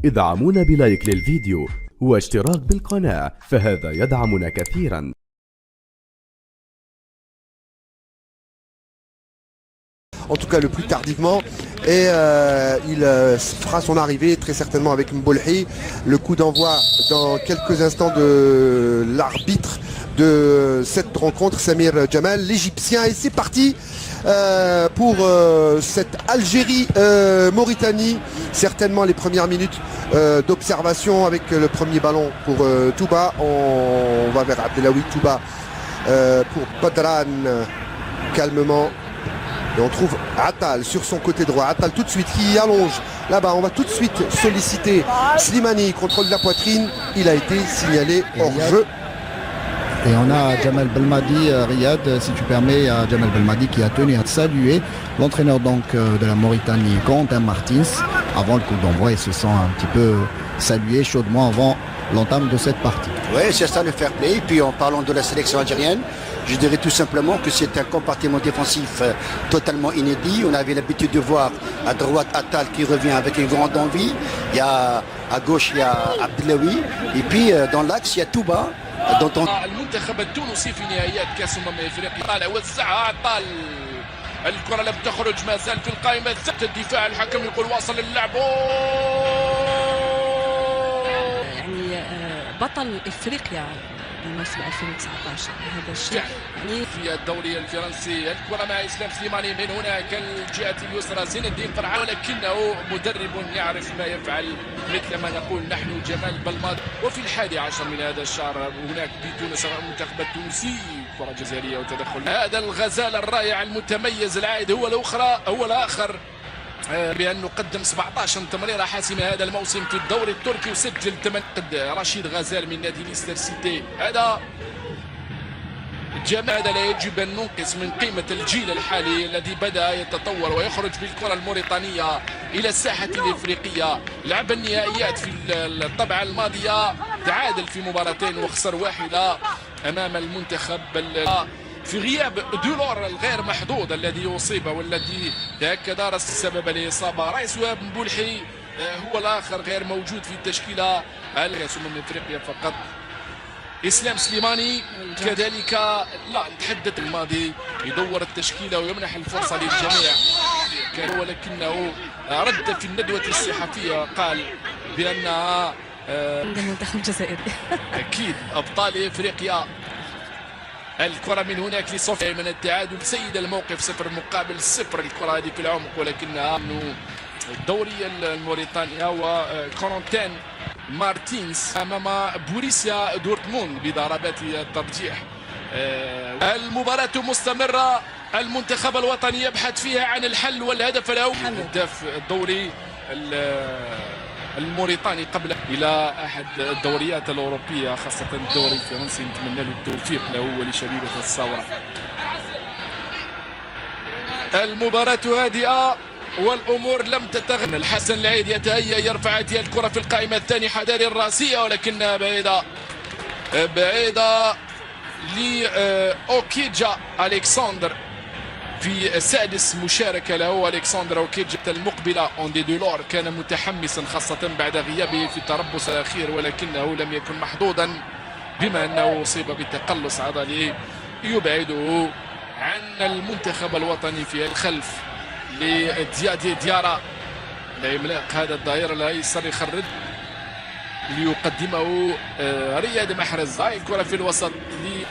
ادعمونا بلايك للفيديو واشتراك بالقناة، فهذا يدعمنا كثيرا. En tout cas le plus tardivement, et il fera son arrivée très certainement avec Mbolhi. Le coup d'envoi dans quelques instants de l'arbitre de cette rencontre, Samir Jamal, l'Égyptien, et c'est parti pour cette Algérie-Mauritanie. Certainement les premières minutes d'observation avec le premier ballon pour Touba. On va vers Abdelawi Touba pour Badran, calmement. Et on trouve Attal sur son côté droit. Attal tout de suite qui allonge là-bas. On va tout de suite solliciter Slimani. Contrôle de la poitrine. Il a été signalé hors jeu. Et on a Jamal Belmadi, Riyad, si tu permets, Jamal Belmadi qui a tenu à saluer l'entraîneur donc de la Mauritanie, Quentin Martins, avant le coup d'envoi, et se sent un petit peu salué chaudement avant l'entame de cette partie. Oui, c'est ça le fair play. Et puis en parlant de la sélection algérienne, je dirais tout simplement que c'est un compartiment défensif totalement inédit. On avait l'habitude de voir à droite Attal qui revient avec une grande envie. Il y a à gauche il y a Abdelawi. Et puis dans l'axe il y a Touba. المنتخب التونسي في نهائيات كاس افريقيا طالع وزعها عطال. الكرة لم تخرج، ما زال في القائمة الدفاع. الحكم يقول واصل اللعب. يعني بطل افريقيا بموسم 2019 هذا الشيء يعني في الدوري الفرنسي. الكرة مع اسلام سليماني من هناك الجهة اليسرى زين الدين قرعة، ولكنه مدرب يعرف ما يفعل مثل ما نقول نحن جمال بلماضي. وفي 11 من هذا الشهر هناك بتونس المنتخب التونسي كرة جزائرية وتدخل هذا الغزال الرائع المتميز العائد هو الآخر بأنه قدم 17 تمريرة حاسمة هذا الموسم في الدوري التركي وسجل 8. رشيد غزال من نادي ليستر سيتي. هذا لا يجب أن ننقص من قيمة الجيل الحالي الذي بدأ يتطور ويخرج بالكرة الموريتانية إلى الساحة الإفريقية. لعب النهائيات في الطبعة الماضية، تعادل في مباراتين وخسر واحدة أمام المنتخب في غياب دولور الغير محظوظ الذي أصيب والذي تأكد السبب الإصابة. رئيس وهاب مبولحي هو الآخر غير موجود في التشكيلة كأس افريقيا فقط. اسلام سليماني كذلك لا يتحدث الماضي، يدور التشكيله ويمنح الفرصه للجميع، ولكنه رد في الندوه الصحفيه قال بانها المنتخب الجزائري اكيد ابطال افريقيا. الكره من هناك لصوفيا من التعادل، سيد الموقف 0-0. الكره هذه في العمق، ولكنها الدوري الموريتانيا وكورنتين مارتينز امام بوريسيا دورتموند بضربات الترجيح. المباراة مستمرة، المنتخب الوطني يبحث فيها عن الحل والهدف الاول. هداف الدوري الموريتاني قبل الى احد الدوريات الاوروبيه خاصه الدوري الفرنسي، نتمنى له التوفيق له ولشبيبه الثوره. المباراة هادئة والامور لم تتغير. الحسن العيد يتهيأ يرفع هذه الكرة في القائمة الثانية حذاري الراسية، ولكنها بعيدة لأوكيجا ألكسندر في سادس مشاركة له. ألكسندر أوكيجا المقبلة أوندي دولور كان متحمسا خاصة بعد غيابه في التربص الأخير، ولكنه لم يكن محظوظا بما أنه أصيب بتقلص عضلي يبعده عن المنتخب الوطني في الخلف. لديادي ديارا لإملاق هذا الظهير الايسر يخرج ليقدمه رياض محرز. هاي الكره في الوسط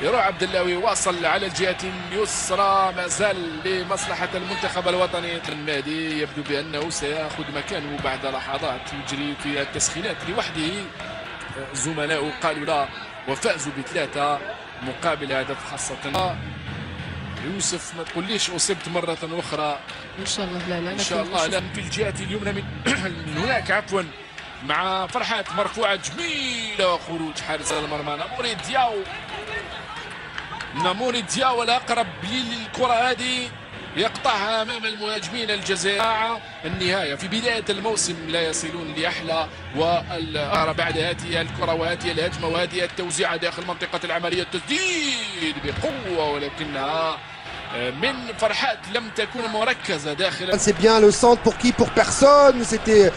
ليروح عبدلاوي، واصل على الجهه اليسرى، ما زال لمصلحه المنتخب الوطني. المهدي يبدو بانه سياخذ مكانه بعد لحظات يجري في التسخينات لوحده. زملائه قالوا لا وفازوا ب3 مقابل هدف خاصه. يوسف ما تقوليش اصبت مره اخرى ان شاء الله. لا ان شاء الله. لا في الجهه اليمنى من هناك عفوا مع فرحات مرفوعه جميله وخروج حارس المرمى ناموري دياو الاقرب للكره هذه يقطعها امام المهاجمين الجزائر. النهايه في بدايه الموسم لا يصلون لاحلى بعد هذه الكره وهذه الهجمه وهذه التوزيعه داخل منطقه العمليه. التسديد بقوه ولكنها من فرحات لم تكن مركزة داخل. C'est bien le centre pour qui? Pour personne. C'était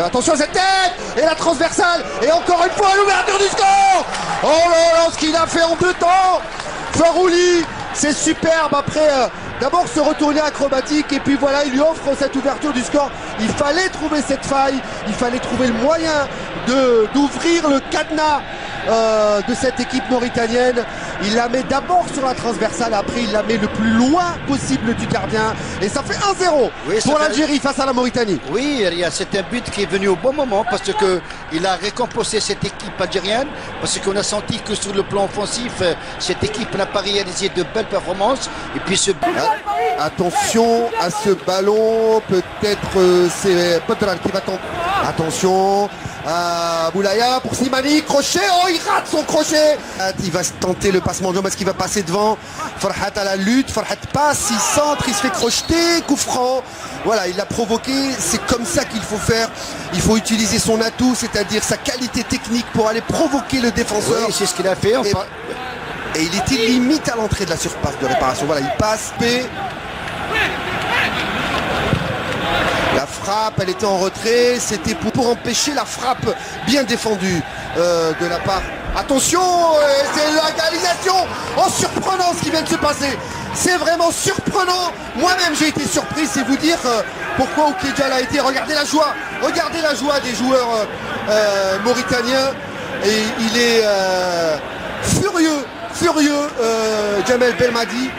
attention à cette tête et la transversale et encore une fois l'ouverture du score. Oh là là, ce qu'il a fait en 2 temps, Farouli, c'est superbe. Après d'abord se retourner acrobatique et puis voilà, il lui offre cette ouverture du score. Il fallait trouver cette faille, il fallait trouver le moyen d'ouvrir le cadenas de cette équipe mauritanienne. Il la met d'abord sur la transversale, après il la met le plus loin possible du gardien et ça fait 1-0 pour l'Algérie face à la Mauritanie. Oui, c'est un but qui est venu au bon moment parce que il a récompensé cette équipe algérienne, parce qu'on a senti que sur le plan offensif, cette équipe n'a pas réalisé de belles performances. Et puis ce but... Attention à ce ballon, peut-être c'est Podral qui va tenter. Attention à Boulaya pour Slimani, crochet, oh il rate son crochet. Il va tenter le passement de jambes, est-ce qu'il va passer devant? Farhat à la lutte, Farhat passe, il centre, il se fait crocheter, coup franc. Voilà, il l'a provoqué, c'est comme ça qu'il faut faire. Il faut utiliser son atout, c'est-à-dire sa qualité technique pour aller provoquer le défenseur. Oui, c'est ce qu'il a fait. Enfin... Et il était limite à l'entrée de la surface de réparation. Voilà, il passe, la frappe, elle était en retrait, c'était pour empêcher la frappe bien défendue de la part. Attention, c'est la réalisation. Oh, surprenant ce qui vient de se passer. C'est vraiment surprenant. Moi-même j'ai été surpris, c'est vous dire pourquoi Oukidjal a été. Regardez la joie des joueurs mauritaniens. Et il est furieux, Jamel Belmadi.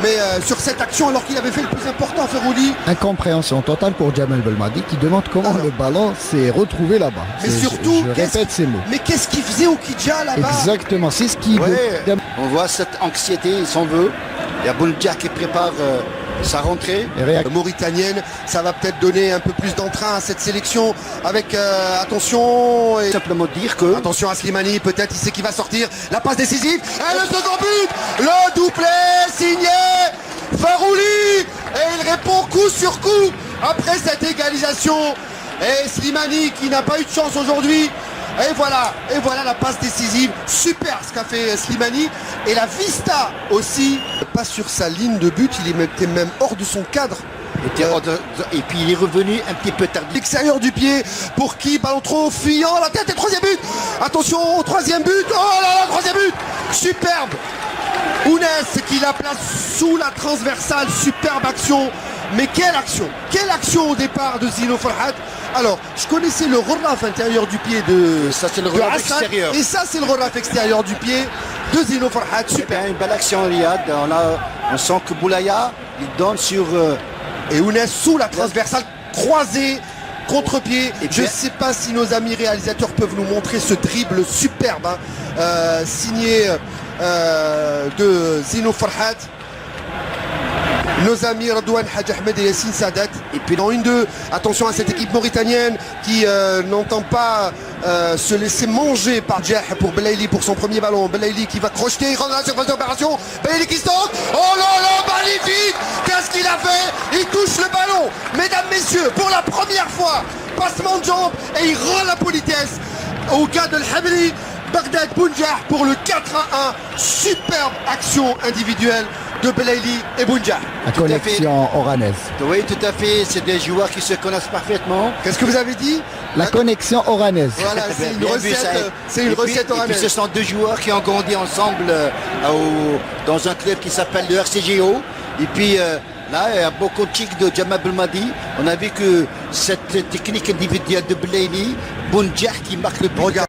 Mais sur cette action, alors qu'il avait fait le plus important, Farouli. Incompréhension totale pour Jamel Belmadi qui demande comment le ballon s'est retrouvé là-bas. Mais surtout, je répète ces mots. Mais qu'est-ce qu'il faisait Oukidja là-bas? Exactement, c'est ce qui... On voit cette anxiété, il s'en veut. Il y a Boundia qui prépare sa rentrée. Mauritanienne, ça va peut-être donner un peu plus d'entrain à cette sélection avec attention et simplement dire que attention à Slimani, peut-être il sait qu'il va sortir, la passe décisive et le second but, le doublé signé Farouli et il répond coup sur coup après cette égalisation. Et Slimani qui n'a pas eu de chance aujourd'hui. Et voilà la passe décisive, super ce qu'a fait Slimani. Et la vista aussi, pas sur sa ligne de but, il était même hors de son cadre. Et puis il est revenu un petit peu tardif. L'extérieur du pied, pour qui? Ballon trop fuyant, la tête et 3e but. Attention au 3e but, oh là là, 3e but, superbe. Ounès qui la place sous la transversale, superbe action. Mais quelle action au départ de Zino Farhat. Alors, je connaissais le relaf intérieur du pied de... Ça c'est le relaf extérieur. Et ça c'est le relaf extérieur du pied de Zino Farhat, super. Une belle action Riyad, on sent que Boulaya, il donne sur... Et Ounès sous la transversale, croisée, contre-pied. Je ne sais pas si nos amis réalisateurs peuvent nous montrer ce dribble superbe, signé de Zino Farhat. Nos amis Radouane Hadj Ahmed et Yassine Sadat. Et puis dans 1-2, attention à cette équipe mauritanienne qui n'entend pas se laisser manger par Djah pour Belaïli pour son premier ballon. Belaïli qui va crocheter, il rentre dans la surface d'opération. Belaïli qui stocke. Oh là là, magnifique. Qu'est-ce qu'il a fait? Il touche le ballon. Mesdames, messieurs, pour la première fois, passement de jambes et il rend la politesse au cas de l'Habli. Bagdad Bounjah pour le 4-1. Superbe action individuelle de Belaïli et Bounjah. La connexion oranaise. Oui, tout à fait. C'est des joueurs qui se connaissent parfaitement. Qu'est-ce que vous avez dit? La connexion oranaise. Voilà, c'est une recette. C'est une recette oranaise. Et puis ce sont 2 joueurs qui ont grandi ensemble dans un club qui s'appelle le RCGO. Et puis là, il y a beaucoup de chics de Jamal Belmadi. On a vu que cette technique individuelle de Belaïli, Bounjah qui marque le but.